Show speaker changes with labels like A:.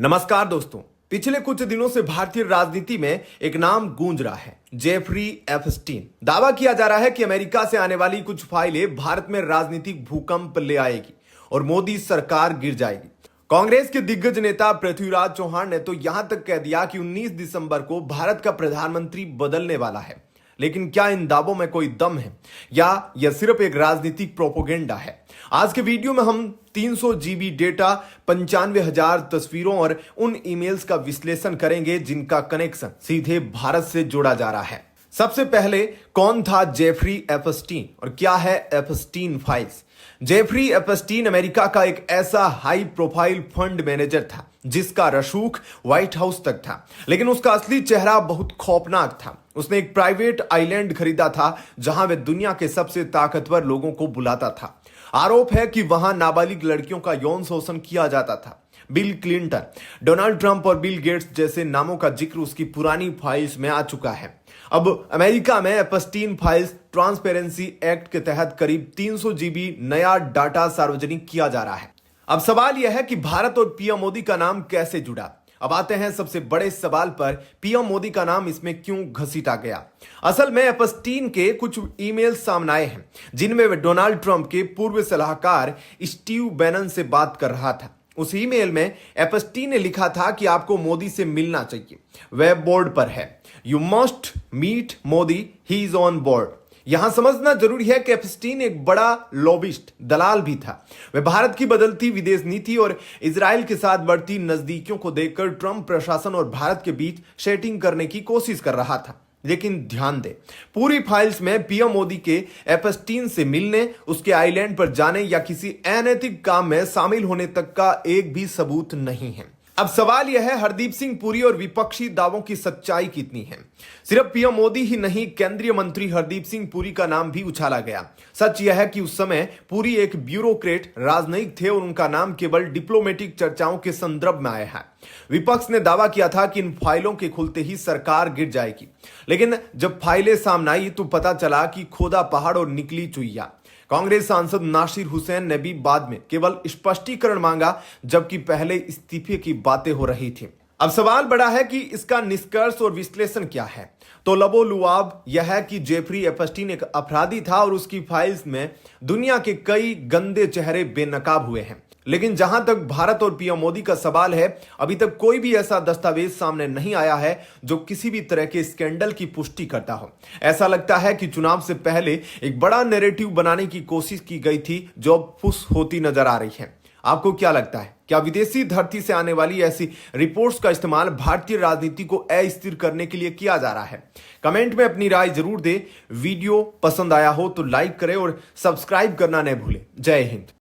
A: नमस्कार दोस्तों। पिछले कुछ दिनों से भारतीय राजनीति में एक नाम गूंज रहा है, जेफरी एपस्टीन। दावा किया जा रहा है कि अमेरिका से आने वाली कुछ फाइलें भारत में राजनीतिक भूकंप ले आएगी और मोदी सरकार गिर जाएगी। कांग्रेस के दिग्गज नेता पृथ्वीराज चौहान ने तो यहां तक कह दिया कि 19 दिसंबर को भारत का प्रधानमंत्री बदलने वाला है। लेकिन क्या इन दावों में कोई दम है या यह सिर्फ एक राजनीतिक प्रोपोगेंडा है? आज के वीडियो में हम 300 जीबी डेटा, 95,000 तस्वीरों और उन ईमेल्स का विश्लेषण करेंगे जिनका कनेक्शन सीधे भारत से जोड़ा जा रहा है। सबसे पहले, कौन था जेफरी एपस्टीन और क्या है Epstein files? Jeffrey Epstein America का एक ऐसा हाई प्रोफाइल फंड मैनेजर था जिसका रसूख व्हाइट हाउस तक था, लेकिन उसका असली चेहरा बहुत खौफनाक था। उसने एक प्राइवेट आइलैंड खरीदा था जहां वह दुनिया के सबसे ताकतवर लोगों को बुलाता था। आरोप है कि वहां नाबालिग लड़कियों का यौन शोषण किया जाता था। बिल क्लिंटन, डोनाल्ड ट्रंप और बिल गेट्स जैसे नामों का जिक्र उसकी पुरानी फाइल्स में आ चुका है। अब अमेरिका में एपस्टीन फाइल्स ट्रांसपेरेंसी एक्ट के तहत करीब 300 जीबी नया डाटा सार्वजनिक किया जा रहा है। अब सवाल यह है कि भारत और पीएम मोदी का नाम कैसे जुड़ा? अब आते हैं सबसे बड़े सवाल पर, पीएम मोदी का नाम इसमें क्यों घसीटा गया? असल में एपस्टीन के कुछ ईमेल सामने आए हैं जिनमें वह डोनाल्ड ट्रंप के पूर्व सलाहकार स्टीव बैनन से बात कर रहा था। उस ईमेल में एपस्टीन ने लिखा था कि आपको मोदी से मिलना चाहिए, वह बोर्ड पर है। You must meet Modi, he is on board. यहां समझना जरूरी है कि एपस्टीन एक बड़ा लॉबिस्ट, दलाल भी था। वह भारत की बदलती विदेश नीति और इजराइल के साथ बढ़ती नजदीकियों को देखकर ट्रंप प्रशासन और भारत के बीच सेटिंग करने की कोशिश कर रहा था। लेकिन ध्यान दें, पूरी फाइल्स में पीएम मोदी के एपस्टीन से मिलने, उसके आइलैंड पर जाने या किसी अनैतिक काम में शामिल होने तक का एक भी सबूत नहीं है। अब सवाल यह है, हरदीप सिंह पुरी और विपक्षी दावों की सच्चाई कितनी है? सिर्फ पीएम मोदी ही नहीं, केंद्रीय मंत्री हरदीप सिंह पुरी का नाम भी उछाला गया। सच यह है कि उस समय पुरी एक ब्यूरोक्रेट राजनयिक थे और उनका नाम केवल डिप्लोमेटिक चर्चाओं के संदर्भ में आया है। विपक्ष ने दावा किया था कि इन फाइलों के खुलते ही सरकार गिर जाएगी, लेकिन जब फाइलें सामने आई तो पता चला कि खोदा पहाड़ और निकली चुईया। कांग्रेस सांसद नासिर हुसैन ने भी बाद में केवल स्पष्टीकरण मांगा, जबकि पहले इस्तीफे की बातें हो रही थी। अब सवाल बड़ा है कि इसका निष्कर्ष और विश्लेषण क्या है? तो लबोलुआब यह है कि जेफरी एपस्टीन एक अपराधी था और उसकी फाइल्स में दुनिया के कई गंदे चेहरे बेनकाब हुए हैं। लेकिन जहां तक भारत और पीएम मोदी का सवाल है, अभी तक कोई भी ऐसा दस्तावेज सामने नहीं आया है जो किसी भी तरह के स्कैंडल की पुष्टि करता हो। ऐसा लगता है कि चुनाव से पहले एक बड़ा नैरेटिव बनाने की कोशिश की गई थी जो अब फुस होती नजर आ रही है। आपको क्या लगता है? क्या विदेशी धरती से आने वाली ऐसी रिपोर्ट्स का इस्तेमाल भारतीय राजनीति को अस्थिर करने के लिए किया जा रहा है? कमेंट में अपनी राय जरूर दें। वीडियो पसंद आया हो तो लाइक करें और सब्सक्राइब करना न भूलें। जय हिंद।